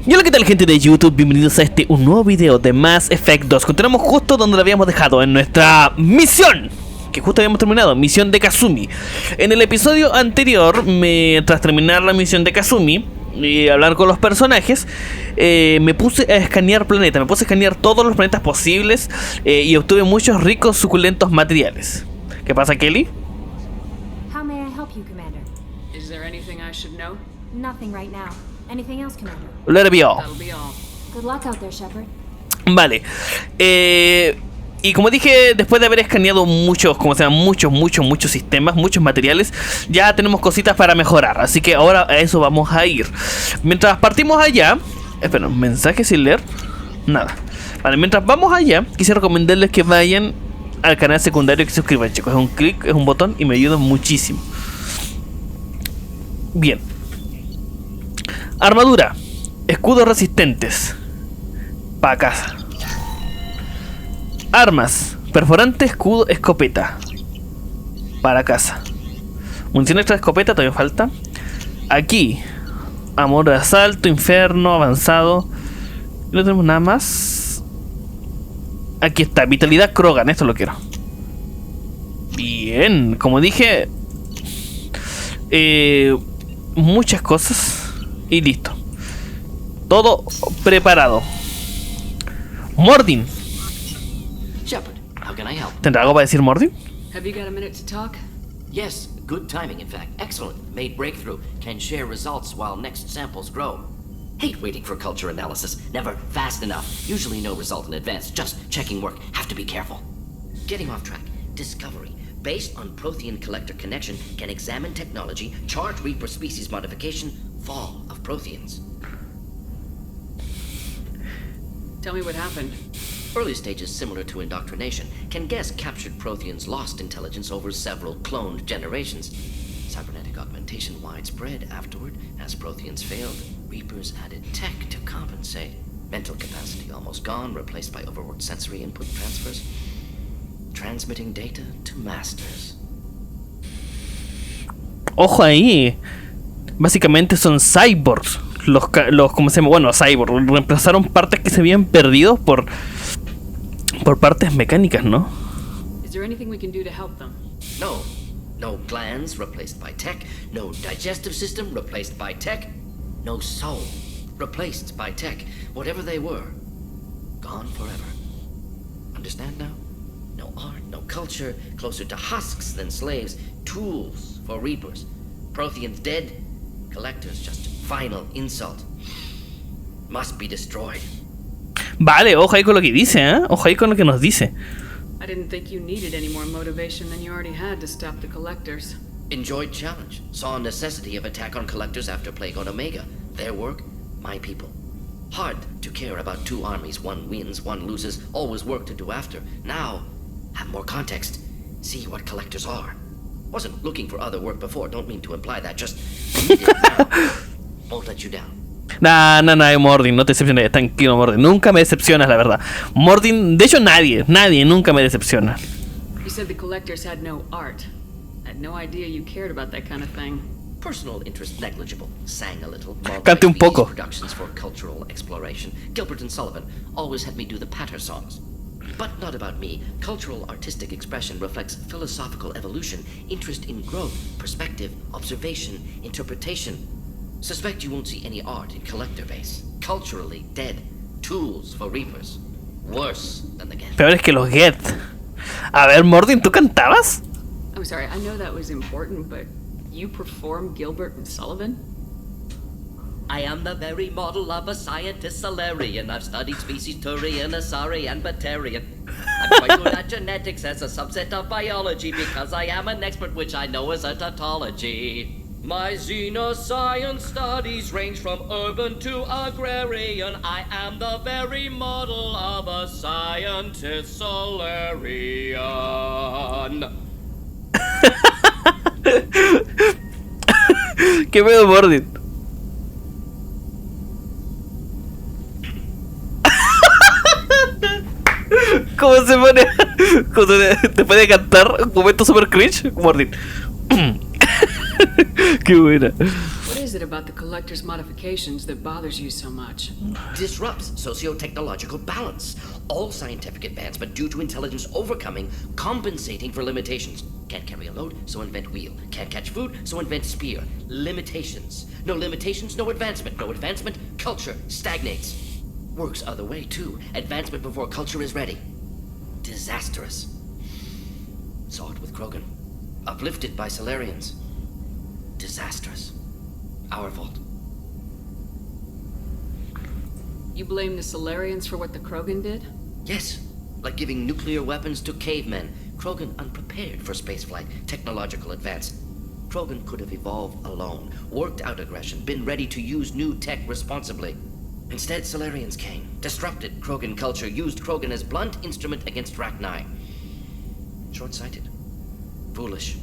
Y hola, ¿qué tal, gente de YouTube? Bienvenidos a un nuevo video de Mass Effect 2. Continuamos justo donde lo habíamos dejado, en nuestra misión, que justo habíamos terminado, misión de Kazumi. En el episodio anterior, tras terminar la misión de Kazumi y hablar con los personajes, me puse a escanear planetas. Me puse a escanear todos los planetas posibles y obtuve muchos ricos, suculentos materiales. ¿Qué pasa, Kelly? How may I help you, Commander? Is there anything I should know? Nothing right now. Anything else, Commander? Let it be all. That'll be all. Good luck out there, Shepard. Vale. Y como dije, después de haber escaneado muchos sistemas, muchos materiales, ya tenemos cositas para mejorar. Así que ahora a eso vamos a ir. Mientras partimos allá... Espera, ¿un mensaje sin leer? Nada. Vale, mientras vamos allá, quisiera recomendarles que vayan al canal secundario y que se suscriban, chicos. Es un clic, es un botón y me ayudan muchísimo. Bien. Armadura. Escudos resistentes. Pa' casa. Armas. Perforante, escudo, escopeta. Para casa. Munición extra de escopeta, todavía falta. Aquí. Amor de asalto, inferno, avanzado. No tenemos nada más. Aquí está, vitalidad Krogan, esto lo quiero. Bien, como dije, muchas cosas. Y listo. Todo preparado. Mordin. Shepard, how can I help? ¿Tendrá algo para decir Mordin? Have you got a minute to talk? Yes, good timing in fact. Excellent. Made breakthrough. Can share results while next samples grow. Hate waiting for culture analysis. Never fast enough. Usually no result in advance. Just checking work. Have to be careful. Getting off track. Discovery. Based on Prothean collector connection, can examine technology, chart Reaper species modification, fall of Protheans. Tell me what happened. Early stages similar to indoctrination. Can guess captured Protheans lost intelligence over several cloned generations. Cybernetic augmentation widespread afterward. As Protheans failed, Reapers added tech to compensate. Mental capacity almost gone, replaced by overworked sensory input transfers. Transmitting data to masters. Ojo ahí. Básicamente son cyborgs. ¿Cómo se llama? Bueno, cyborgs. Reemplazaron partes que se habían perdido por partes mecánicas, ¿no? Is there anything we can do to help them? No. No glands replaced by tech. No digestive system replaced by tech. No soul replaced by tech. Whatever they were, gone forever. Understand now? No art, no culture, closer to husks than slaves. Tools for reapers. Protheans dead. Collectors just final insult. Must be destroyed. Vale, ojo ahí con lo que dice, ¿eh? Ojo ahí con lo que nos dice. I didn't think you needed any more motivation than you already had to stop the collectors. Enjoyed challenge. Saw necessity of attack on collectors after Plague on Omega. Their work, my people. Hard to care about two armies. One wins, one loses. Always work to do after. Now, have more context. See what collectors are. Wasn't looking for other work before. Don't mean to imply that. Just need it now. Won't let you down. Nah, Mordin, no te decepciones, tranquilo, Mordin. Nunca me decepcionas, la verdad. Mordin, de hecho nadie nunca me decepciona. You said the collectors had no art. I had no idea you cared about that kind of thing. Personal interest negligible. Sang a little. Cante un poco. Productions for cultural exploration. Gilbert and Sullivan always had me do the patter songs. But not about me. Cultural artistic expression reflects philosophical evolution, interest in growth, perspective, observation, interpretation. Suspect you won't see any art in collector base. Culturally dead. Tools for reapers. Worse than the Geth. Peores que los Geth. A ver, Mordin, ¿tú cantabas? I'm sorry, I know that was important, but you perform Gilbert and Sullivan? I am the very model of a scientist Solarian. I've studied species Turian, Asari, and Batarian. I'm quite good at genetics as a subset of biology because I am an expert which I know as a tautology. My xenoscience studies range from urban to agrarian. I am the very model of a scientist Solarian. ¿Qué pedo, Mordin? ¿Cómo se pone? Te puede cantar un momento super cringe, Mordin. Qué buena. What is is it about the collector's modifications that bothers you so much? Disrupts socio-technological balance. All scientific advancement due to intelligence overcoming, compensating for limitations. Can't carry a load, so invent wheel. Can't catch food, so invent spear. Limitations, no advancement. No advancement, culture stagnates. Works other way, too. Advancement before culture is ready. Disastrous. Saw it with Krogan. Uplifted by Solarians. Disastrous. Our fault. You blame the Solarians for what the Krogan did? Yes, like giving nuclear weapons to cavemen. Krogan unprepared for spaceflight, technological advance. Krogan could have evolved alone, worked out aggression, been ready to use new tech responsibly. Instead, Solarians came, disrupted Krogan culture, used Krogan as blunt instrument against Rachni. Short-sighted. Foolish.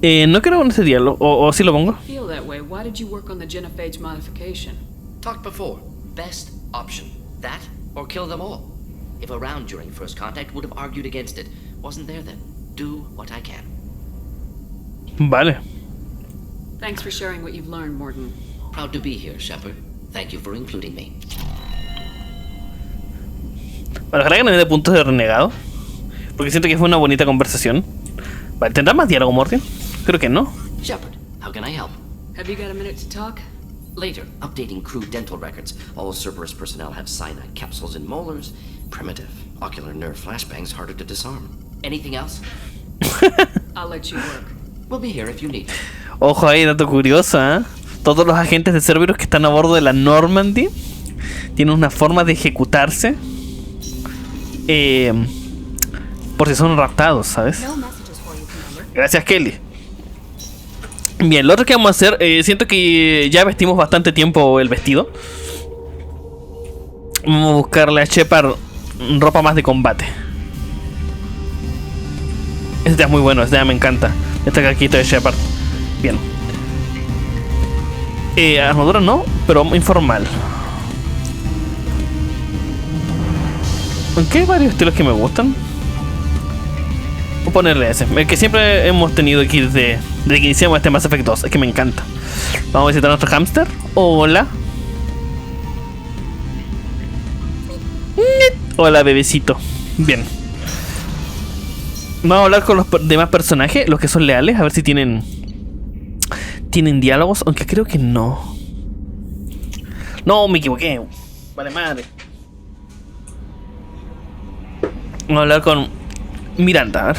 No quiero poner ese diálogo, o si lo pongo. Feel that way. Why did you work on the genophage modification? Talked before. Best option. That or kill them all. If around during first contact, would have argued against it. Wasn't there then. Do what I can. Vale. Thanks for sharing what you've learned, Morden. Proud to be here, Shepard. Thank you for including me. Bueno, ojalá que no me dé puntos de renegado, porque siento que fue una bonita conversación. Vale, ¿tendrá más diálogo, Morty? Creo que no. Shepard, how can I help? Have you got a minute to talk? Later, updating crew dental records. All Cerberus personnel have cyanide capsules in molars. Primitive. Ocular nerve flashbangs harder to disarm. Anything else? I'll let you work. We'll be here if you need. Ojo ahí, dato curioso, ¿eh? Todos los agentes de Cerberus que están a bordo de la Normandy tienen una forma de ejecutarse por si son raptados, ¿sabes? No messages for you, Commander. Gracias, Kelly. Bien, lo otro que vamos a hacer, siento que ya vestimos bastante tiempo el vestido. Vamos a buscarle a Shepard ropa más de combate. Este es muy bueno, este ya me encanta. Este caquito de Shepard. Bien. Armadura no, pero informal. Aunque hay varios estilos que me gustan. Voy a ponerle ese, el que siempre hemos tenido aquí desde que iniciamos este Mass Effect 2. Es que me encanta. Vamos a visitar a nuestro hámster. Hola. Hola, bebecito. Bien. Vamos a hablar con los demás personajes, los que son leales, a ver si tienen diálogos, aunque creo que no. No, me equivoqué. Vale, madre. Vamos a hablar con Miranda. A ver.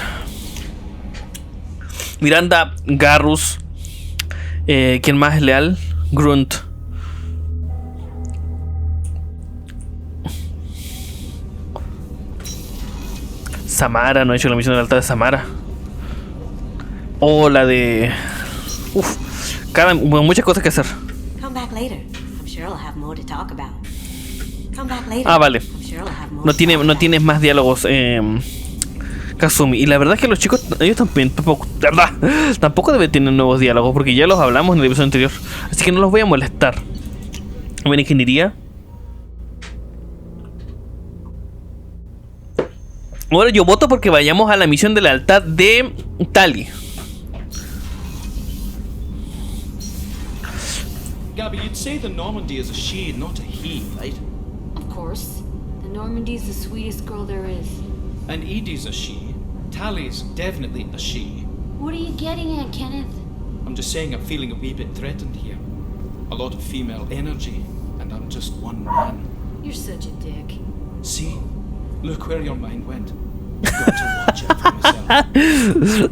Miranda, Garrus. ¿Quién más es leal? Grunt. Samara, no he hecho la misión de alta de Samara. O la de... muchas cosas que hacer. Come back later. I'm sure I'll have more to talk about. Come back later. Ah, vale. I'm sure I'll have more No to talk about. tienes más diálogos, Kazumi. Y la verdad es que los chicos, ellos tampoco deben tener nuevos diálogos, porque ya los hablamos en el episodio anterior. Así que no los voy a molestar. Buena ingeniería. Ahora yo voto porque vayamos a la misión de lealtad de Tali. Gabby, you'd say the Normandy is a she, not a he, right? Of course. The Normandy's the sweetest girl there is. And Edie's a she. Tally's definitely a she. What are you getting at, Kenneth? I'm just saying I'm feeling a wee bit threatened here. A lot of female energy, and I'm just one man. You're such a dick. See? Look where your mind went. I've got to watch it for myself.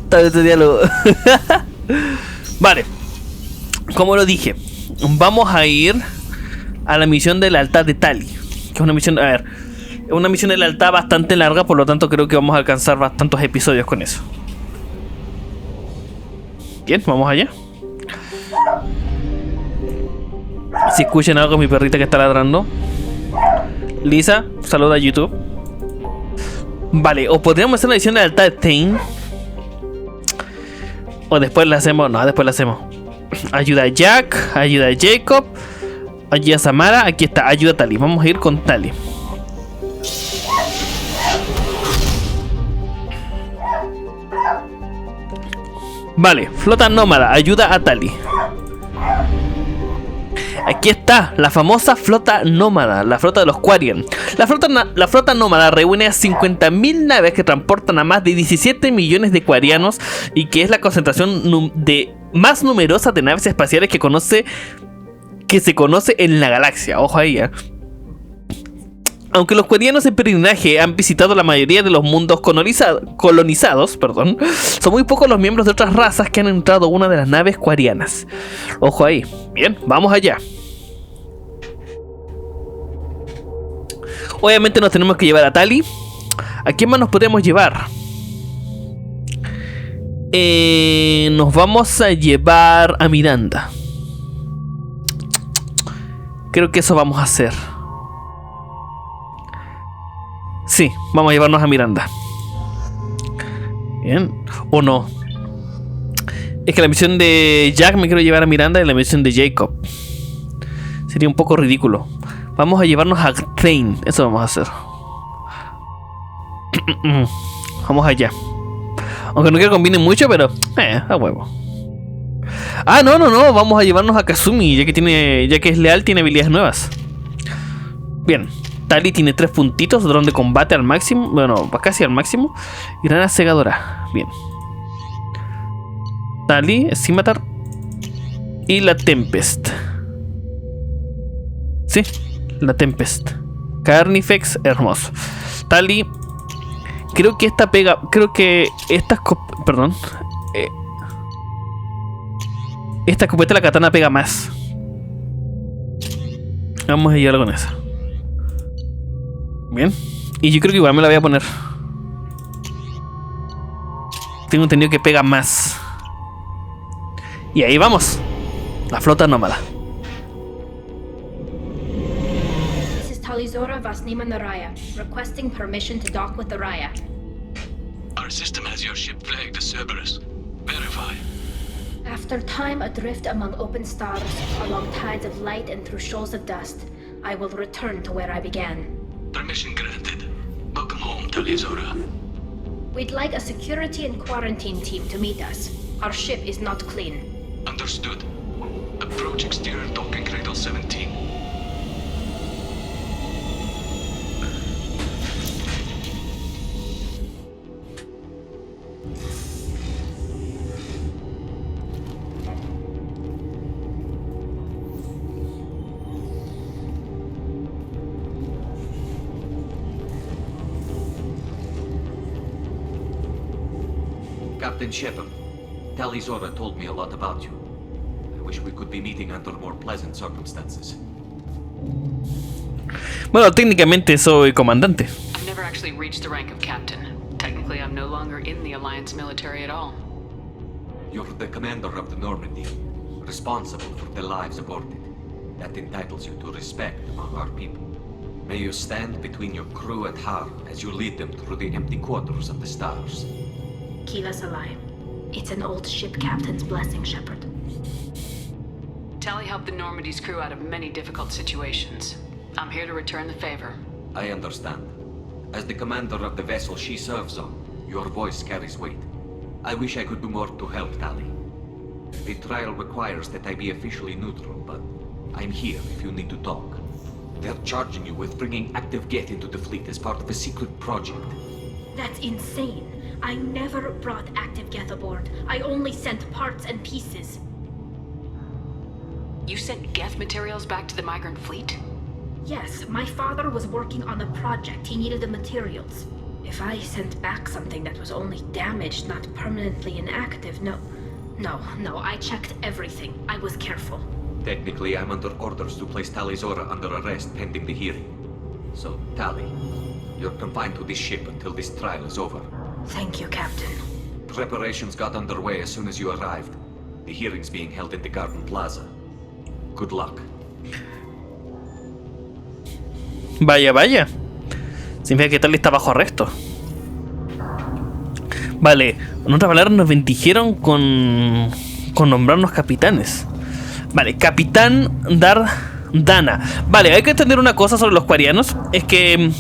Tal vez este diálogo. Vale. Como lo dije, vamos a ir a la misión de lealtad de Tali. Que es una misión, a ver, una misión de lealtad bastante larga, por lo tanto creo que vamos a alcanzar bastantes episodios con eso. Bien, vamos allá. Si escuchan algo, mi perrita que está ladrando. Lisa, saluda a YouTube. Vale, o podríamos hacer la edición de lealtad de Thane. O después la hacemos. No, después la hacemos. Ayuda a Jack, ayuda a Jacob, ayuda a Samara. Aquí está, ayuda a Tali. Vamos a ir con Tali. Vale, flota nómada, ayuda a Tali. Aquí está, la famosa flota nómada, la flota de los Quarian. La flota nómada reúne a 50.000 naves que transportan a más de 17 millones de quarianos y que es la concentración más numerosa de naves espaciales que se conoce en la galaxia. Ojo ahí, ¿eh? Aunque los quarianos en peregrinaje han visitado la mayoría de los mundos colonizados, son muy pocos los miembros de otras razas que han entrado a una de las naves quarianas. Ojo ahí. Bien, vamos allá. Obviamente nos tenemos que llevar a Tali. ¿A quién más nos podemos llevar? Nos vamos a llevar a Miranda. Creo que eso vamos a hacer. Sí, vamos a llevarnos a Miranda. Bien. ¿O no? Es que la misión de Jack me quiero llevar a Miranda y la misión de Jacob sería un poco ridículo. Vamos a llevarnos a Train. Eso vamos a hacer. Vamos allá. Aunque no quiero que combinen mucho, pero a huevo. Ah, no. Vamos a llevarnos a Kazumi, ya que es leal, tiene habilidades nuevas. Bien. Tali tiene 3 puntitos, dron de combate al máximo. Bueno, casi al máximo. Y granada cegadora. Bien. Tali, Scimitar. Y la Tempest. Sí, la Tempest. Carnifex, hermoso. Tali. Creo que esta pega. Creo que esta. Perdón. Esta escopeta, la katana, pega más. Vamos a llevarla con esa. Bien. Y yo creo que igual me la voy a poner. Tengo entendido que pega más. Y ahí vamos. La flota nómada. This is Talizora Vasnima Naraya, requesting permission to dock with the Raya. Our system has your ship flagged as Cerberus. Verify. After time adrift among open stars, along tides of light and through shoals of dust, I will return to where I began. Permission granted. Welcome home, Talizora. We'd like a security and quarantine team to meet us. Our ship is not clean. Understood. Approach exterior docking cradle 17. Captain Shepard, Talizora told me a lot about you. I wish we could be meeting under more pleasant circumstances. Bueno, técnicamente soy comandante. I've never actually reached the rank of captain. Technically, I'm no longer in the Alliance military at all. You're the commander of the Normandy, responsible for the lives aborted. That entitles you to respect among our people. May you stand between your crew and Har as you lead them through the empty quarters of the stars. Kiva Salai. It's an old ship captain's blessing, Shepard. Tally helped the Normandy's crew out of many difficult situations. I'm here to return the favor. I understand. As the commander of the vessel she serves on, your voice carries weight. I wish I could do more to help Tally. The trial requires that I be officially neutral, but I'm here if you need to talk. They're charging you with bringing active Geth into the fleet as part of a secret project. That's insane. I never brought active Geth aboard. I only sent parts and pieces. You sent Geth materials back to the migrant fleet? Yes, my father was working on a project. He needed the materials. If I sent back something that was only damaged, not permanently inactive, no, I checked everything. I was careful. Technically, I'm under orders to place Talizora under arrest pending the hearing. So, Tali, you're confined to this ship until this trial is over. Thank you, Captain. Preparations got underway as soon as you arrived. The hearing's being held in the Garden Plaza. Good luck. Vaya. Significa que Tali está bajo arresto. Vale, en otras palabras nos bendijeron con nombrarnos capitanes. Vale, Capitán Dana. Vale, hay que entender una cosa sobre los quarianos. Es que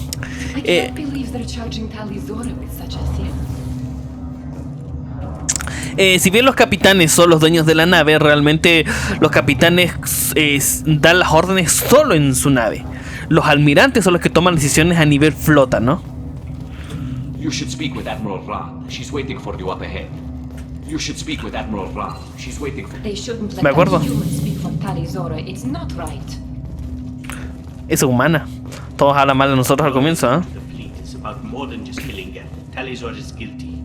Si bien los capitanes son los dueños de la nave, realmente los capitanes dan las órdenes solo en su nave. Los almirantes son los que toman decisiones a nivel flota, ¿no? You should speak with Admiral Ra. She's waiting for you up ahead. You should speak with Admiral Ra. She's waiting for They shouldn't Me let acuerdo. a human speak for Talizora. It's not right. Es humana. Todos hablan mal de nosotros al comienzo, ¿eh? The fleet is about more than just killing Geth. Talizor is guilty.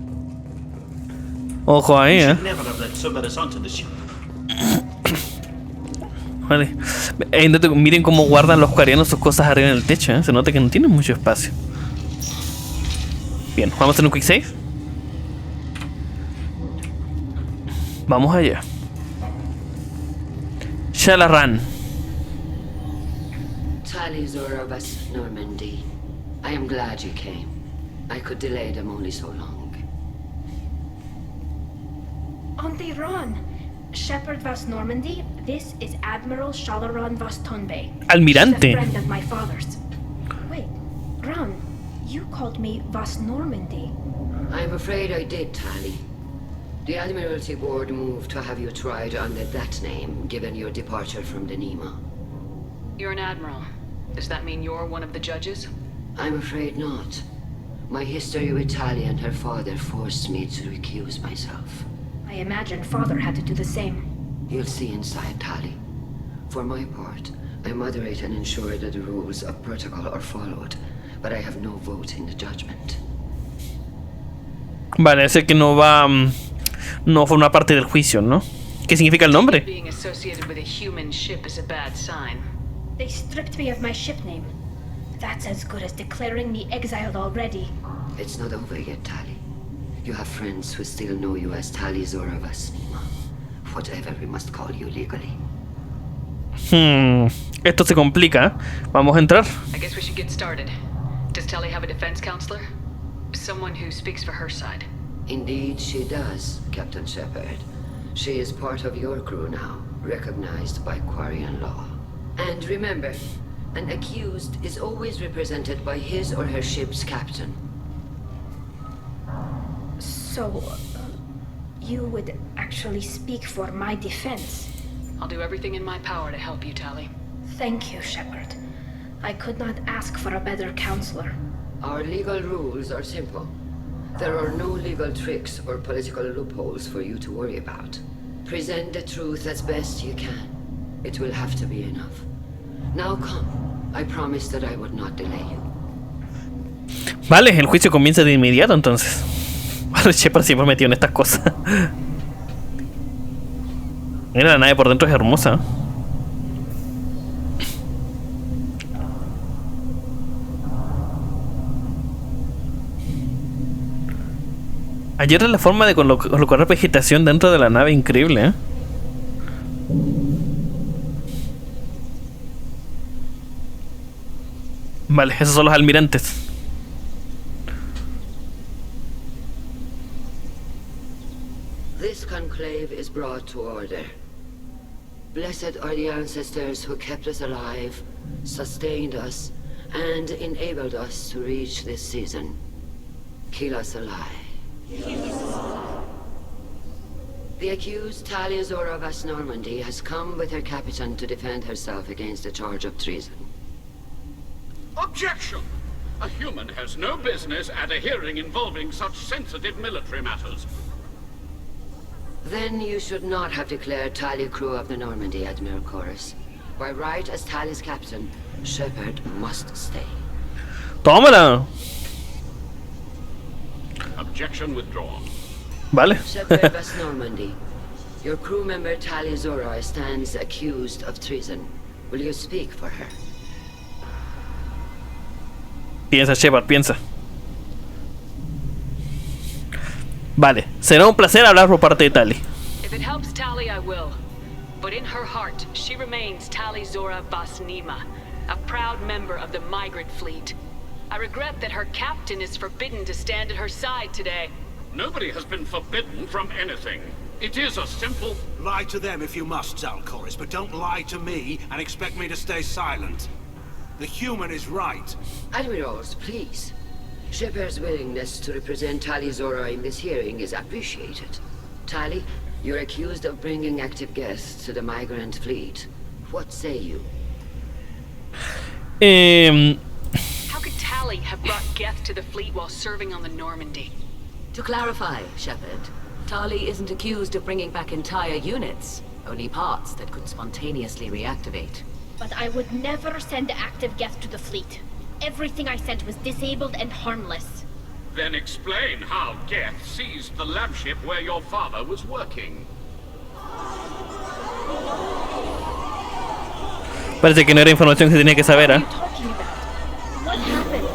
Ojo ahí, You ¿eh? should never have let Cerberus onto the ship. Vale. Miren cómo guardan los coreanos sus cosas arriba en el techo, ¿eh? Se nota que no tienen mucho espacio. Bien, vamos a hacer un quick save. Vamos allá. Shalaran. Talizor of us, Normandy. I am glad you came. I could delay them only so long. Auntie Ron, Shepard Vas Normandy, this is Admiral Shalaran Vas Tonbay. Almirante. She's a friend of my father's. Wait, Ron, you called me Vas Normandy. I'm afraid I did, Tally. The Admiralty Board moved to have you tried under that name, given your departure from the Nima. You're an admiral. Does that mean you're one of the judges? I'm afraid not. My history with Tally and her father forced me to recuse myself. I imagine father had to do the same. You'll see inside, Tally. For my part, I moderate and ensure that the rules of protocol are followed, but I have no vote in the judgment. Vale, ese que no va... no forma parte del juicio, ¿no? ¿Qué significa el nombre? Being associated with a human ship is a bad sign. They stripped me of my ship name. That's as good as declaring me exiled already. It's not over yet, Tally. You have friends who still know you as Talizor of us, Nima. Whatever we must call you legally. Esto se complica. Vamos a entrar. I guess we should get started. Does Tally have a defense counselor? Someone who speaks for her side. Indeed, she does, Captain Shepard. She is part of your crew now, recognized by Quarian law. And remember, an accused is always represented by his or her ship's captain. So, you would actually speak for my defense. I'll do everything in my power to help you, Tally. Thank you, Shepard. I could not ask for a better counselor. Our legal rules are simple. There are no legal tricks or political loopholes for you to worry about. Present the truth as best you can. It will have to be enough. Now come. I promised that I would not delay you. Vale, el juicio comienza de inmediato entonces. Vale, Shepard siempre metido en estas cosas. Mira, la nave por dentro es hermosa. Ayer la forma de colocar vegetación dentro de la nave, increíble, ¿eh? Vale, esos son los almirantes. This conclave is brought to order. Blessed are the ancestors who kept us alive, sustained us, and enabled us to reach this season. Keep us alive. The accused Talizor of us Normandy has come with her captain to defend herself against a charge of treason. Objection! A human has no business at a hearing involving such sensitive military matters. Then you should not have declared Tally crew of the Normandy, Admiral Chorus. By right as Tally's captain, Shepard must stay. ¡Tómala! Objection withdrawn. Vale. Shepard West Normandy. Your crew member Tally Zora stands accused of treason. Will you speak for her? Piensa, Shepard, piensa. Vale, será un placer hablar por parte de Tally. If it helps Tally, I will. But in her heart, she remains Tally Zora Vasnima, a proud member of the migrant fleet. I regret that her captain is forbidden to stand at her side today. Nobody has been forbidden from anything. It is a simple... Lie to them if you must, Zalcoris, but don't lie to me and expect me to stay silent. The human is right. Admirals, please. Shepard's willingness to represent Tally Zora in this hearing is appreciated. Tali, you're accused of bringing active guests to the migrant fleet. What say you? How could Tali have brought Geth to the fleet while serving on the Normandy? To clarify, Shepard, Tali isn't accused of bringing back entire units, only parts that could spontaneously reactivate. But I would never send active Geth to the fleet. Everything I sent was disabled and harmless. Then explain how Geth seized the lab ship where your father was working. Parece que no era información que tenía que saber, ¿eh? What happened?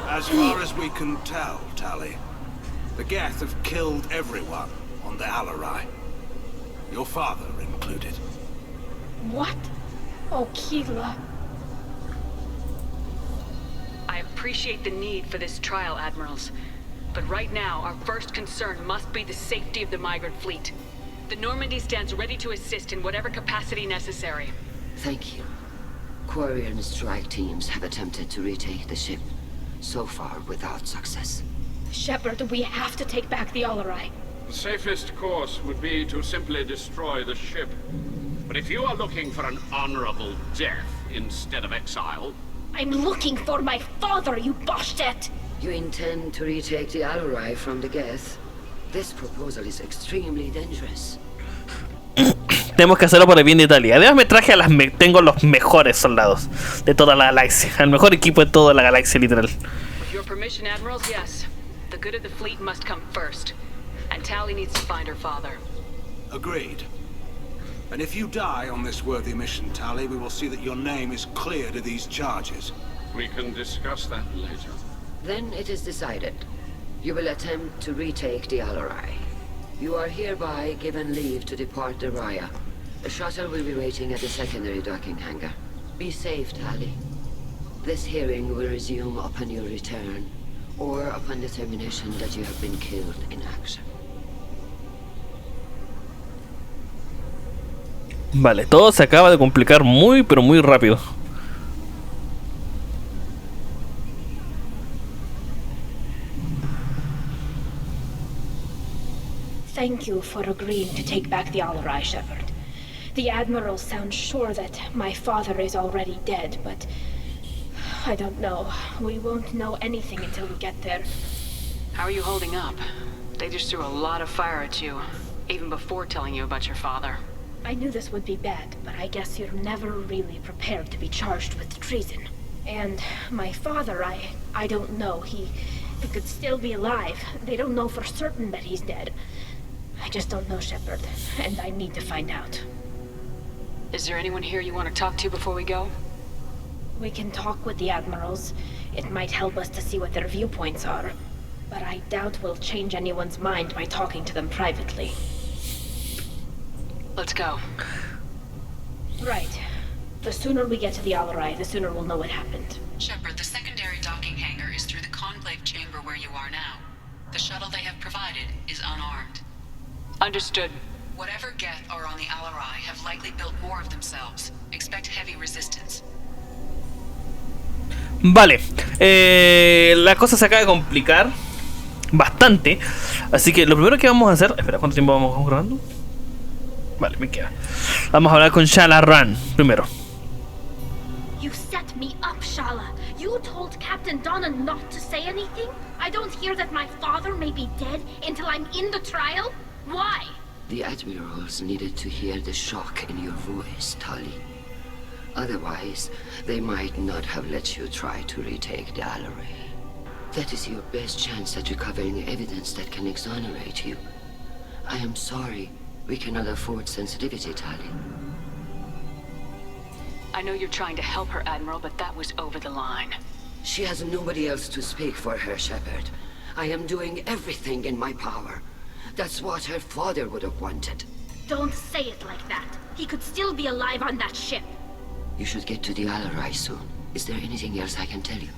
As far as we can tell, Tali, the Geth have killed everyone on the Alarai. Your father included. What? Oh, Keela. I appreciate the need for this trial, Admirals. But right now, our first concern must be the safety of the migrant fleet. The Normandy stands ready to assist in whatever capacity necessary. Thank you. Quarry and strike teams have attempted to retake the ship, so far without success. Shepard, we have to take back the Alarai. The safest course would be to simply destroy the ship. But if you are looking for an honorable death instead of exile... I'm looking for my father, you bastet! You intend to retake the Alarai from the Geth? This proposal is extremely dangerous. Tenemos que hacerlo por el bien de Italia. Además me traje tengo los mejores soldados de toda la galaxia. El mejor equipo de toda la galaxia, literal. With your permission, Admirals, yes. The good of the fleet must come first. And Tali needs to find her father. Agreed. And if you die on this worthy mission, Tali, we will see that your name is cleared of these charges. We can discuss that later. Then it is decided. You will attempt to retake the Alarai. You are hereby given leave to depart the Raya. The shuttle will be waiting at the secondary docking hangar. Be safe, Tali. This hearing will resume upon your return, or upon determination that you have been killed in action. Vale, todo se acaba de complicar muy, pero muy rápido. Thank you for agreeing to take back the Alarai, Shepard. The Admiral sounds sure that my father is already dead, but... I don't know. We won't know anything until we get there. How are you holding up? They just threw a lot of fire at you, even before telling you about your father. I knew this would be bad, but I guess you're never really prepared to be charged with treason. And my father, I don't know. He could still be alive. They don't know for certain that he's dead. I just don't know, Shepard, and I need to find out. Is there anyone here you want to talk to before we go? We can talk with the Admirals. It might help us to see what their viewpoints are. But I doubt we'll change anyone's mind by talking to them privately. Let's go. Right. The sooner we get to the Alarai, the sooner we'll know what happened. Shepard, the secondary docking hangar is through the conclave chamber where you are now. The shuttle they have provided is unarmed. Understood. Whatever Geth are on the Alarai have likely built more of themselves. Expect heavy resistance. Vale, la cosa se acaba de complicar bastante. Así que lo primero que vamos a hacer... Espera, ¿cuánto tiempo vamos grabando? Vale, me queda. Vamos a hablar con Shala Ran primero. You set me up, Shala. You told Captain Donna not to say anything? I don't hear that my father may be dead until I'm in the trial? Why? The Admirals needed to hear the shock in your voice, Tali. Otherwise, they might not have let you try to retake the Alarai. That is your best chance at recovering evidence that can exonerate you. I am sorry. We cannot afford sensitivity, Tali. I know you're trying to help her, Admiral, but that was over the line. She has nobody else to speak for her, Shepard. I am doing everything in my power. That's what her father would have wanted. Don't say it like that. He could still be alive on that ship. You should get to the Alarai soon. Is there anything else I can tell you?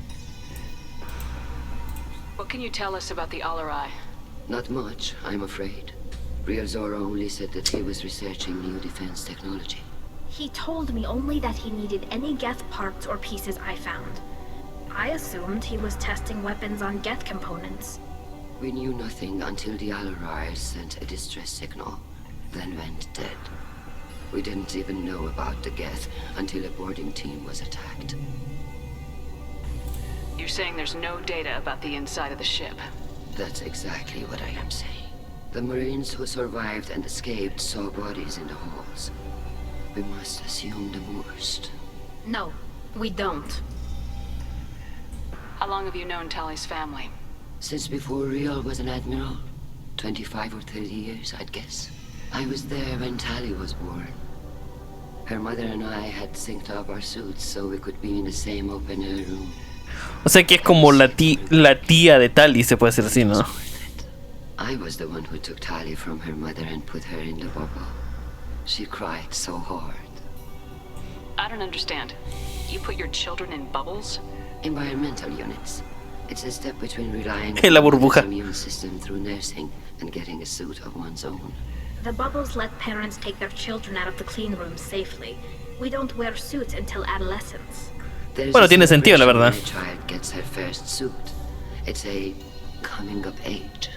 What can you tell us about the Alarai? Not much, I'm afraid. Real Zora only said that he was researching new defense technology. He told me only that he needed any Geth parts or pieces I found. I assumed he was testing weapons on Geth components. We knew nothing until the Alarai sent a distress signal, then went dead. We didn't even know about the Geth until a boarding team was attacked. You're saying there's no data about the inside of the ship? That's exactly what I am saying. The Marines who survived and escaped saw bodies in the halls. We must assume the worst. No, we don't. How long have you known Tally's family? Since before Riel was an admiral. 25 or 30 years, I'd guess. I was there when Tally was born. Her mother and I had synced up our suits so we could be in the same open air room. O sea que es como la tía de Tally, se puede decir así, ¿no? I was the one who took Tally from her mother and put her in the bubble. She cried so hard. I don't understand. You put your children in bubbles? Environmental units. It's a step between relying En la on burbuja. the immune system through nursing and getting a suit of one's own. The bubbles let parents take their children out of the clean rooms safely. We don't wear suits until adolescence. Bueno, tiene sentido, la verdad. When a child gets her first suit. It's a coming of age.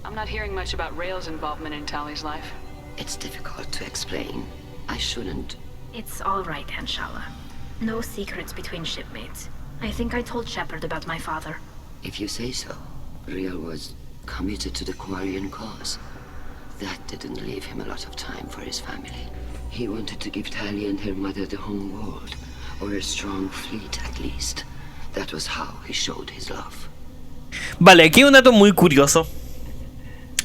I'm not hearing much about Rail's involvement in Tally's life. It's difficult to explain. I shouldn't. It's all right, Anshala. No secrets between shipmates. I think I told Shepard about my father. If you say so. Riel was committed to the Quarian cause. That didn't leave him a lot of time for his family. He wanted to give Tally and her mother the home world, or a strong fleet at least. That was how he showed his love. Vale, aquí hay un dato muy curioso.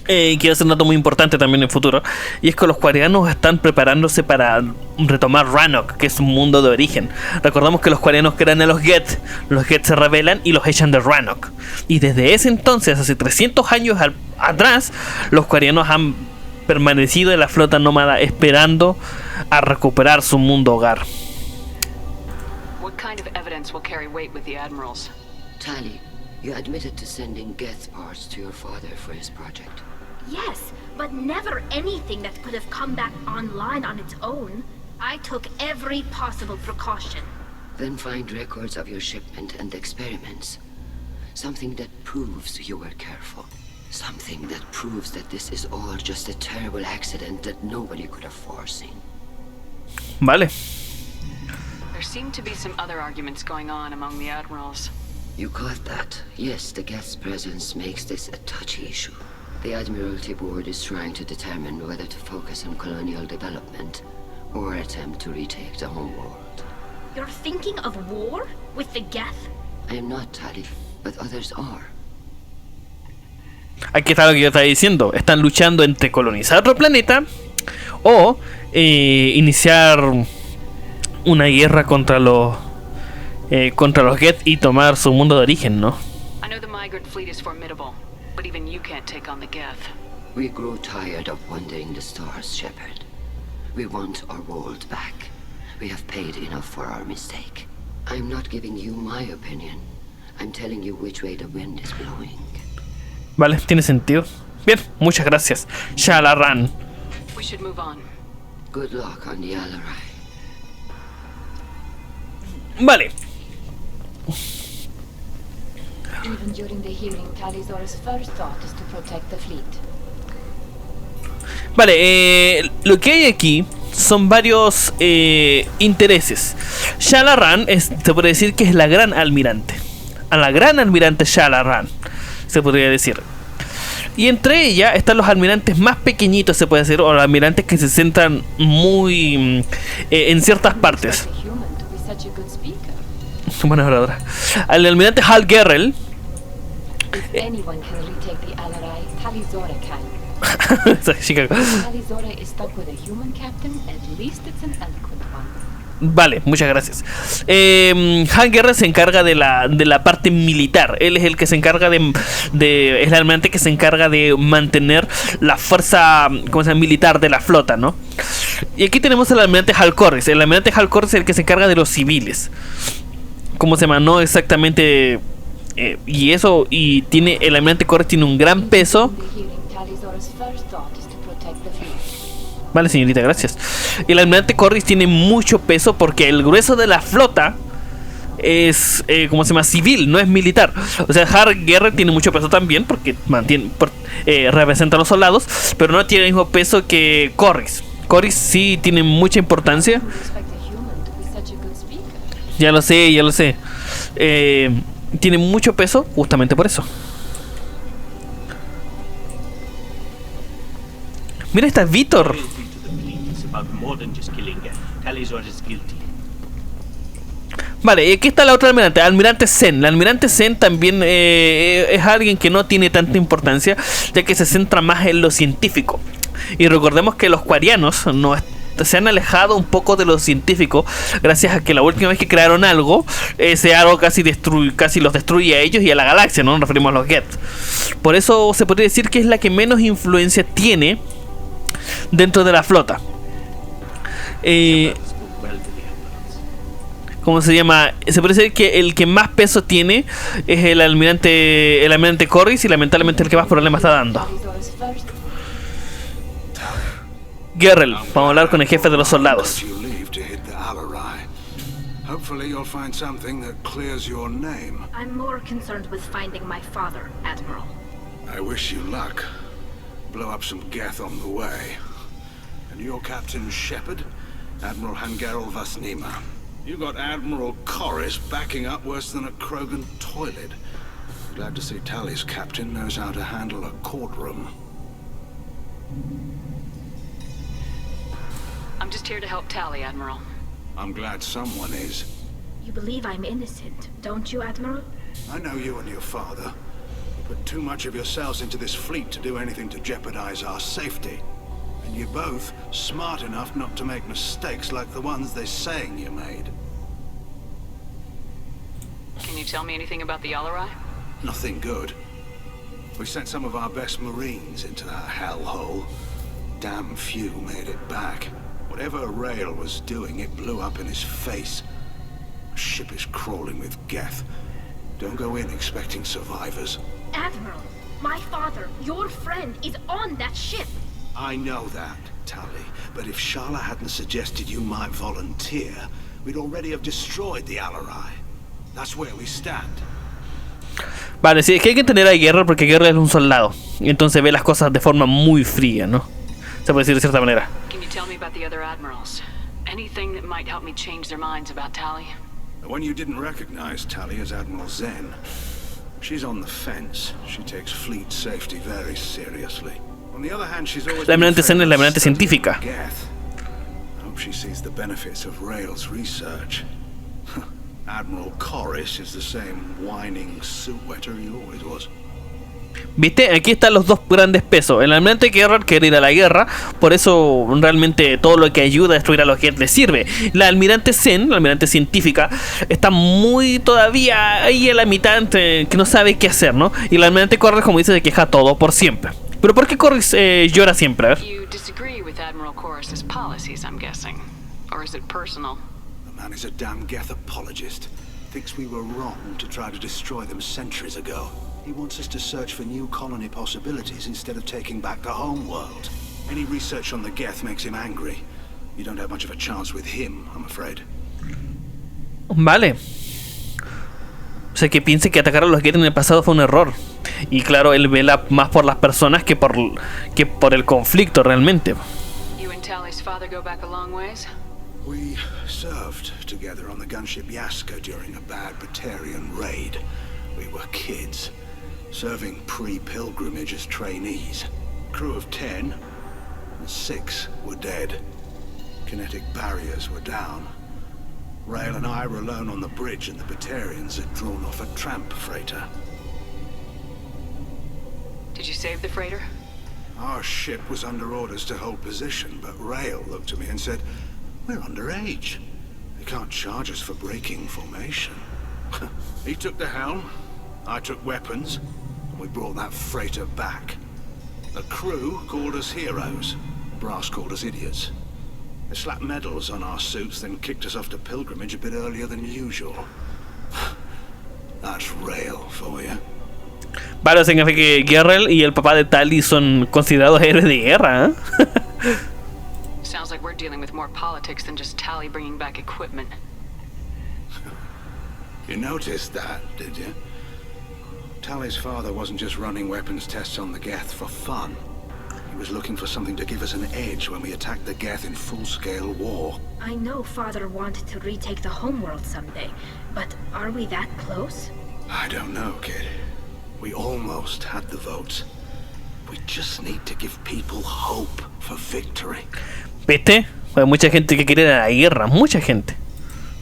Quiero hacer un dato muy importante también en el futuro. Y es que los quarianos están preparándose para retomar Rannoch, que es un mundo de origen. Recordamos que los quarianos crean a los Geth. Los Geth se rebelan y los echan de Rannoch. Y desde ese entonces, hace 300 años atrás, los quarianos han permanecido en la flota nómada esperando a recuperar su mundo hogar. What kind of evidence will carry weight with the admirals? Tally, you admitted to sending Geth parts to your father for his project. Yes, but never anything that could have come back online on its own. I took every possible precaution. Then find records of your shipment and experiments. Something that proves you were careful. Something that proves that this is all just a terrible accident that nobody could have foreseen. Vale. There seem to be some other arguments going on among the admirals. You caught that. Yes, the Geth's presence makes this a touchy issue. The Admiralty Board is trying to determine whether to focus on colonial development or attempt to retake the home world. You're thinking of war with the Geth? I am not, Tally, but others are. Aquí está lo que yo estaba diciendo. Están luchando entre colonizar otro planeta o iniciar una guerra contra los Geth y tomar su mundo de origen, ¿no? I know the migrant fleet is formidable, but even you can't take on the Geth. We grow tired of wandering the stars, Shepard. We want our world back. We have paid enough for our mistake. I'm not giving you my opinion. I'm telling you which way the wind is blowing. Vale, tiene sentido. Bien, muchas gracias. Shalaran. We should move on. Good luck on the Alarai. Vale. Even during the hearing, Talisaur's first thought is to protect the fleet. Vale, lo que hay aquí son varios intereses. Shalaran se puede decir que es la gran almirante. A la gran almirante Shalaran, se podría decir. Y entre ella están los almirantes más pequeñitos, se puede decir, o los almirantes que se centran muy en ciertas partes. Buena oradora. Al almirante Hal Gerrel. If anyone can retake the Alarai, Talizora can. Talizora is stuck with a human captain, at least it's an eloquent one. Vale, muchas gracias. Hal Gerrel se encarga de la parte militar. Él es el que se encarga es el almirante que se encarga de mantener la fuerza, ¿cómo se llama?, militar de la flota, ¿no? Y aquí tenemos al almirante Hal Corris. El almirante Hal Corris es el que se encarga de los civiles. ¿Cómo se llama? No exactamente. Y tiene el almirante Corris tiene un gran peso. Vale, señorita, gracias. El almirante Corris tiene mucho peso porque el grueso de la flota es ¿cómo se llama? Civil, no es militar. O sea, Hard Guerrer tiene mucho peso también porque representa a los soldados, pero no tiene el mismo peso que Corrys. Corrys sí tiene mucha importancia. Ya lo sé. Tiene mucho peso justamente por eso. Mira, esta es Víctor. Vale, y aquí está la otra almirante, Almirante Zen. La Almirante Zen también es alguien que no tiene tanta importancia, ya que se centra más en lo científico. Y recordemos que los quarianos se han alejado un poco de lo científico, gracias a que la última vez que crearon algo, ese algo casi los destruye a ellos y a la galaxia, ¿no? Nos referimos a los Geth. Por eso se podría decir que es la que menos influencia tiene dentro de la flota. ¿Cómo se llama? Se puede decir que el que más peso tiene es el almirante Corrys, y lamentablemente el que más problemas está dando. Gerrel, vamos a hablar con el jefe de los soldados. Hopefully you'll find something that clears your name. I'm more concerned with finding my father, Admiral. I wish you luck. Blow up some Geth on the way. And your Captain Shepard, Admiral Hangarel Vasnima. You got Admiral Corrys backing up worse than a Krogan toilet. Glad to see Tally's captain knows how to handle a courtroom. I'm just here to help Tally, Admiral. I'm glad someone is. You believe I'm innocent, don't you, Admiral? I know you and your father. You put too much of yourselves into this fleet to do anything to jeopardize our safety. And you're both smart enough not to make mistakes like the ones they're saying you made. Can you tell me anything about the Alarai? Nothing good. We sent some of our best Marines into that hellhole. Damn few made it back. Whatever Rail was doing, it blew up in his face. The ship is crawling with Geth. Don't go in expecting survivors. Admiral, my father, your friend, is on that ship. I know that, Tally. But if Shala hadn't suggested you might volunteer, we'd already have destroyed the Alarai. That's where we stand. Vale, sí, es que hay que entender a Guerra porque Guerra es un soldado. Y entonces ve las cosas de forma muy fría, ¿no? Se puede decir de cierta manera. Can you tell me about the other admirals? Anything that might help me change their minds about Tally? The one you didn't recognize, Tally, as Admiral Zen. She's on the fence. She takes fleet safety very seriously. On the other hand, she's always la almirante Zen es la almirante científica. I hope she sees the benefits of Rail's research. Admiral Corrys is the same whining suit wetter he always was. ¿Viste? Aquí están los dos grandes pesos. El almirante Guerra quiere ir a la guerra, por eso realmente todo lo que ayuda a destruir a los Geth le sirve. La almirante Zen, la almirante científica, está muy todavía ahí en la mitad entre que no sabe qué hacer, ¿no? Y el almirante Corrys, como dice, se queja todo por siempre. ¿Pero por qué Corrys llora siempre? A ver. You disagree with Admiral Corrys's policies, I'm guessing. Or is it personal? The man is a damn Geth apologist. Thinks we were wrong to try to destroy them centuries ago. He wants us to search for new colony possibilities instead of taking back the home world. Any research on the Geth makes him angry. You don't have much of a chance with him, I'm afraid. Vale. O sea, que piense que atacar a los Geth en el pasado fue un error. Y claro, él vela más por las personas que por el conflicto realmente. You and Tally's father go back a long ways? We served together on the gunship Yaska during a bad Batarian raid. We were kids, serving pre-pilgrimage as trainees. Crew of 10, and 6 were dead. Kinetic barriers were down. Rail and I were alone on the bridge, and the Batarians had drawn off a tramp freighter. Did you save the freighter? Our ship was under orders to hold position, but Rail looked at me and said, "We're underage. They can't charge us for breaking formation." He took the helm, I took weapons, and we brought that freighter back. The crew called us heroes. Brass called us idiots. They slapped medals on our suits, then kicked us off to pilgrimage a bit earlier than usual. That's Rail for you. Vale, significa que Gerrel y el papá de Tally son considerados héroes de guerra, ¿eh? Sounds like we're dealing with more politics than just Tally bringing back equipment. You noticed that, did you? Tally's father wasn't just running weapons tests on the Geth for fun. He was looking for something to give us an edge when we attacked the Geth in full-scale war. I know Father wanted to retake the homeworld someday, but are we that close? I don't know, kid. We almost had the votes. We just need to give people hope for victory. ¿Viste? Hay mucha gente que quiere la guerra, mucha gente.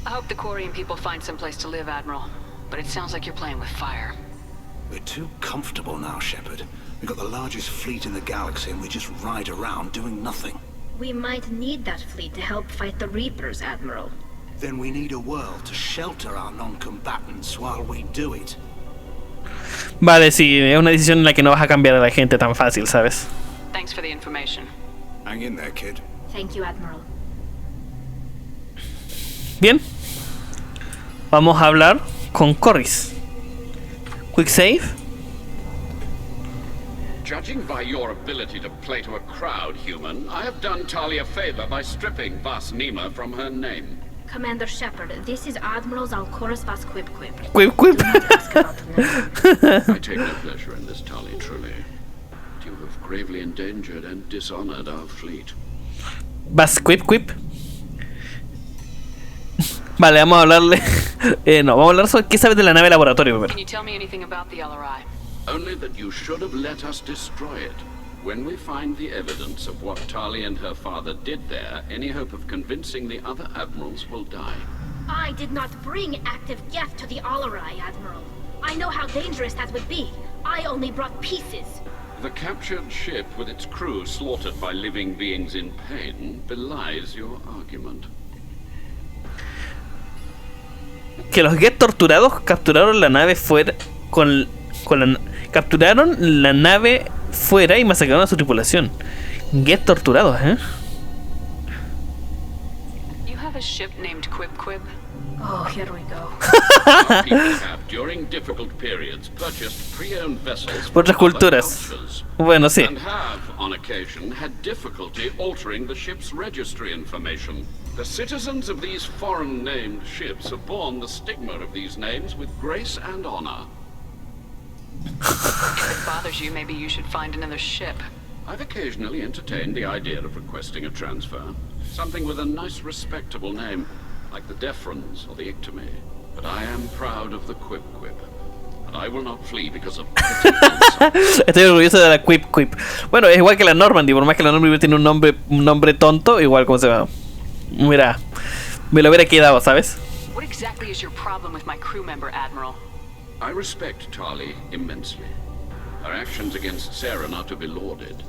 I hope the Quarian people find some place to live, Admiral. But it sounds like you're playing with fire. We're too comfortable now, Shepard. We've got the largest fleet in the galaxy and we just ride around doing nothing. We might need that fleet to help fight the Reapers, Admiral. Then we need a world to shelter our non-combatants while we do it. Vale, sí, es una decisión en la que no vas a cambiar a la gente tan fácil, ¿sabes? Thanks for the information. Hang in there, kid. Thank you, Admiral. Bien. Vamos a hablar con Corris. Quick save. Judging by your ability to play to a crowd, human, I have done Tali a favor by stripping Vas Nima from her name. Commander Shepard, this is Admiral Zalcoris Vas Quip Quip. Quip Quip. Do not ask about the name. I take no pleasure in this, Tali, truly. You have gravely endangered and dishonored our fleet. Vas Quip Quip. Vale, vamos a hablarle. No, vamos a hablar sobre qué sabes de la nave laboratorio primero. Can you tell me anything about the LRI? Only that you should have let us destroy it. When we find the evidence of what Tali and her father did there, any hope of convincing the other admirals will die. I did not bring active Geth to the Alarai, Admiral. I know how dangerous that would be. I only brought pieces. The captured ship with its crew slaughtered by living beings in pain belies your argument. Que los Geth torturados capturaron la nave fuera capturaron la nave fuera y masacraron a su tripulación. Geth torturados, ¿eh? You have a ship named Quib Quib? Oh, here we go. Our people have, during difficult periods, purchased pre-owned vessels Por otras from other culturas. cultures, Bueno, sí. and have, on occasion, had difficulty altering the ship's registry information. The citizens of these foreign-named ships have borne the stigma of these names with grace and honor. If it bothers you, maybe you should find another ship. I've occasionally entertained the idea of requesting a transfer. Something with a nice, respectable name, like the Defrons or the Ictomy. But I am proud of the Quib Quib. And I will not flee because of... Estoy orgulloso de la Quip Quip. Bueno, es igual que la Normandy, por más que la Normandy tiene un nombre tonto, igual como se llama. Mira, me lo hubiera quedado, ¿sabes? What exactly is your problem with my crew member, Admiral? I respect Tali immensely. Her actions against Saren are to be lauded.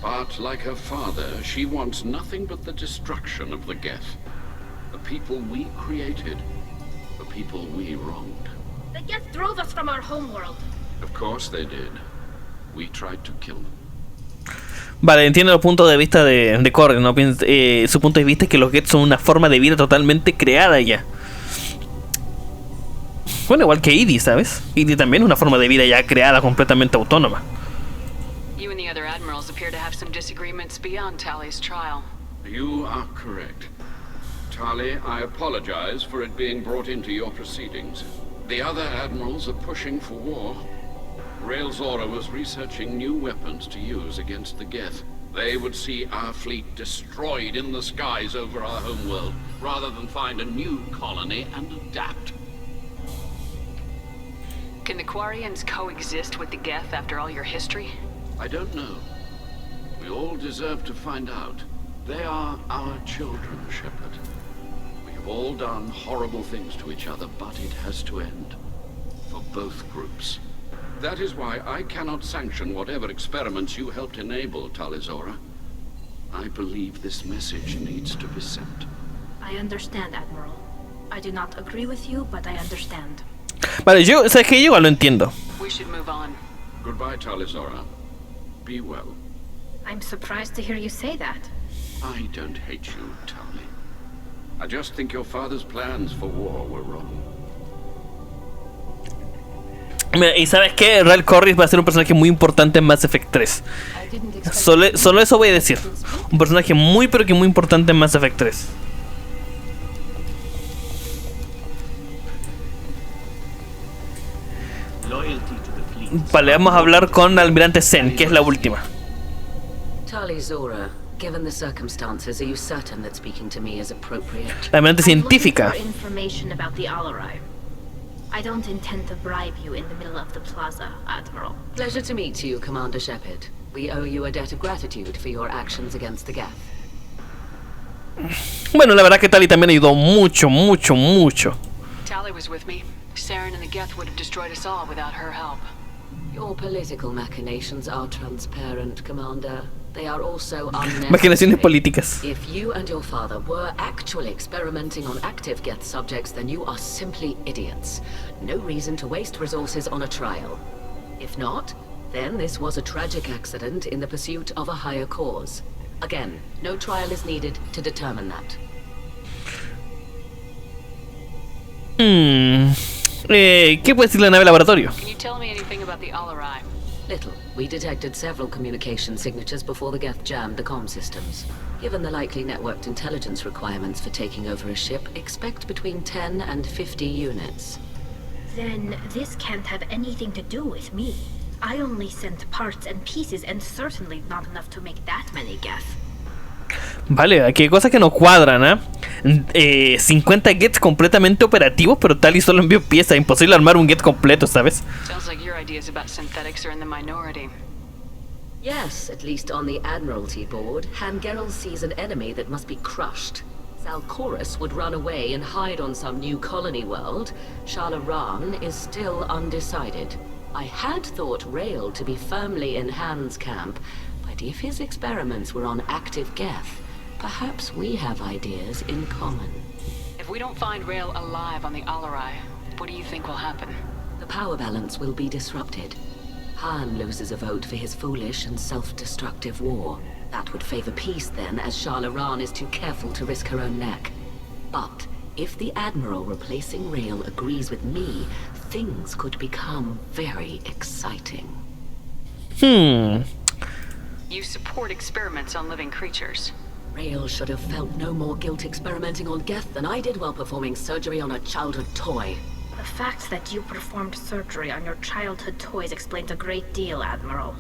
But, like her father, she wants nothing but the destruction of the Geth. The people we created. The people we wronged. The Geth drove us from our homeworld. Of course they did. We tried to kill them. Vale, entiendo el punto de vista de Corey, ¿no? Su punto de vista es que los Geth son una forma de vida totalmente creada ya. Bueno, igual que Edie, ¿sabes? Edie también es una forma de vida ya creada, completamente autónoma. You and the other admirals appear to have some disagreements beyond Tali's trial. You are correct. Tali, I apologize for it being brought into your proceedings. The other admirals are pushing for war. Rael Zora was researching new weapons to use against the Geth. They would see our fleet destroyed in the skies over our homeworld, rather than find a new colony and adapt. Can the Quarians coexist with the Geth after all your history? I don't know. We all deserve to find out. They are our children, Shepard. We have all done horrible things to each other, but it has to end. For both groups. That is why I cannot sanction whatever experiments you helped enable, Tali Zora. I believe this message needs to be sent. I understand, Admiral. I do not agree with you, but I understand. Vale, sabes que yo igual lo entiendo. We should move on. Goodbye, Tali Zora. Be well. I'm surprised to hear you say that. I don't hate you, Tali. I just think your father's plans for war were wrong. Mira, y sabes que Rael Corris va a ser un personaje muy importante en Mass Effect 3. Solo eso voy a decir. Un personaje muy pero que muy importante en Mass Effect 3. Vale, vamos a hablar con Almirante Zen, que es la última. Tali Zora, given the circumstances, are you certain that speaking to me is appropriate? La Almirante científica. Information about the Alarai. I don't intend to bribe you in the middle of the plaza, Admiral. Pleasure to meet you, Commander Shepard. We owe you a debt of gratitude for your actions against the Geth. Bueno, la verdad que Tali también ayudó mucho. Tali was with me. Saren and the Geth would have destroyed us all without her help. Your political machinations are transparent, Commander. They are also unnecessary. Maquinaciones políticas. If you and your father were actually experimenting on active Geth subjects, then you are simply idiots. No reason to waste resources on a trial. If not, then this was a tragic accident in the pursuit of a higher cause. Again, no trial is needed to determine that. ¿Qué puede decir la nave laboratorio? Can you tell me anything about the Alarai? Little. We detected several communication signatures before the Geth jammed the comm systems. Given the likely networked intelligence requirements for taking over a ship, expect between 10 and 50 units. Then this can't have anything to do with me. I only sent parts and pieces, and certainly not enough to make that many Geth. Vale, aquí hay cosas que no cuadran, 50 Geths completamente operativos, pero Tali solo envió piezas. Imposible armar un Geth completo, ¿sabes? Sounds like your ideas about synthetics are in the minority. Yes, at least on the Admiralty board, Hangerel sees an enemy that must be crushed. Salchorus would run away and hide on some new colony world. Shalaran is still undecided. I had thought Rail to be firmly in Han's camp, but if his experiments were on active Geth, perhaps we have ideas in common. If we don't find Rail alive on the Alarai, what do you think will happen? The power balance will be disrupted. Han loses a vote for his foolish and self-destructive war. That would favor peace then, as Shalaran is too careful to risk her own neck. But if the Admiral replacing Rail agrees with me, things could become very exciting. You support experiments on living creatures. Rail should have felt no more guilt experimenting on Geth than I did while performing surgery on a childhood toy. The fact that you performed surgery on your childhood toys explains a great deal, Admiral.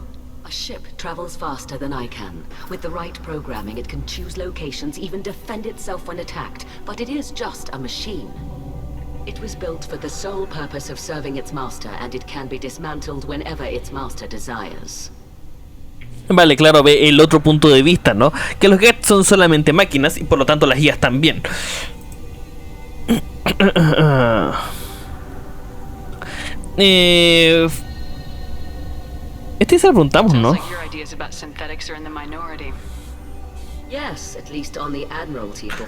A ship travels faster than I can. With the right programming, it can choose locations, even defend itself when attacked. But it is just a machine. It was built for the sole purpose of serving its master, and it can be dismantled whenever its master desires. Vale, claro, ve el otro punto de vista, ¿no? Que los Geth son solamente máquinas y por lo tanto las guías también. Este se lo preguntamos, ¿no?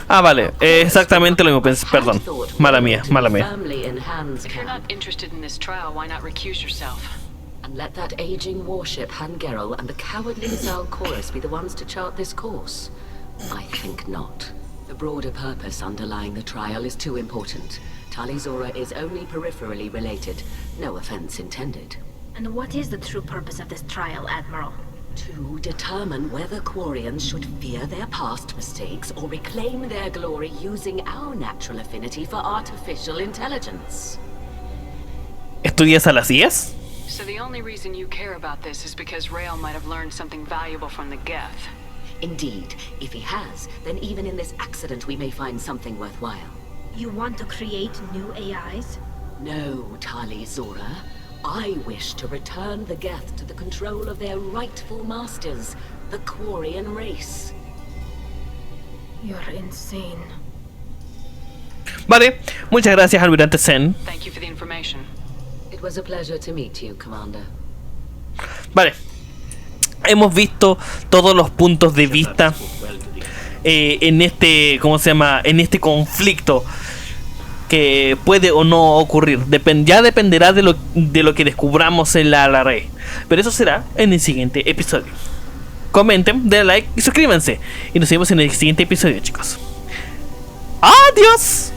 Ah, vale, exactamente lo mismo pensé, perdón. Mala mía. If you're not interested in this trial, why not recuse yourself? And let that aging warship Hangerel and the cowardly Salchorus be the ones to chart this course? I think not. The broader purpose underlying the trial is too important. Tali Zora is only peripherally related. No offense intended. And what is the true purpose of this trial, Admiral? To determine whether Quarians should fear their past mistakes or reclaim their glory using our natural affinity for artificial intelligence. ¿Estudias a las IAs? So the only reason you care about this is because Rail might have learned something valuable from the Geth. Indeed. If he has, then even in this accident we may find something worthwhile. You want to create new AIs? No, Tali Zora. I wish to return the Geth to the control of their rightful masters, the Quarian race. You're insane. Vale, muchas gracias, Almirante Zen. Thank you for the information. It was a pleasure to meet you, Commander. Vale, hemos visto todos los puntos de vista en este, ¿cómo se llama? En este conflicto que puede o no ocurrir. Ya dependerá de lo que descubramos en la red. Pero eso será en el siguiente episodio. Comenten, denle like y suscríbanse. Y nos vemos en el siguiente episodio, chicos. ¡Adiós!